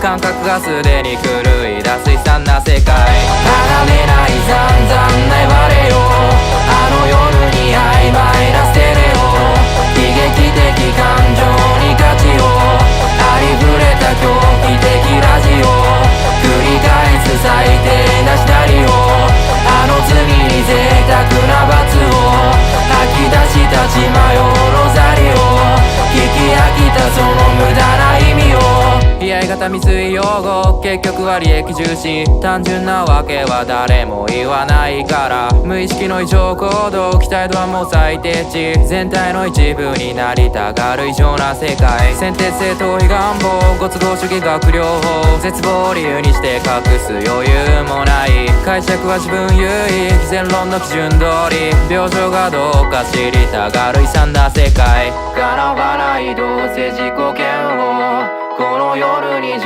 感覚がすでに狂い出す悲惨な世界。離めない散々粘れよ、あの夜に曖昧なステレオ、悲劇的感情に価値を、ありふれた狂気的ラジオ、繰り返す最低なシナリオ、あの罪に贅沢な罰を吐き出した血迷うロザリオ、聞き飽きたその無駄な意味を。悲哀型未遂用語、結局は利益重視。単純なわけは誰も言わないから、無意識の異常行動、期待度はもう最低値。全体の一部になりたがる異常な世界。先天性逃避願望、ご都合主義学療法、絶望を理由にして隠す余裕もない。解釈は自分優位、偽善論の基準通り、病状がどうか知りたがる悲惨な世界。叶わないどうせ自己嫌悪、この夜に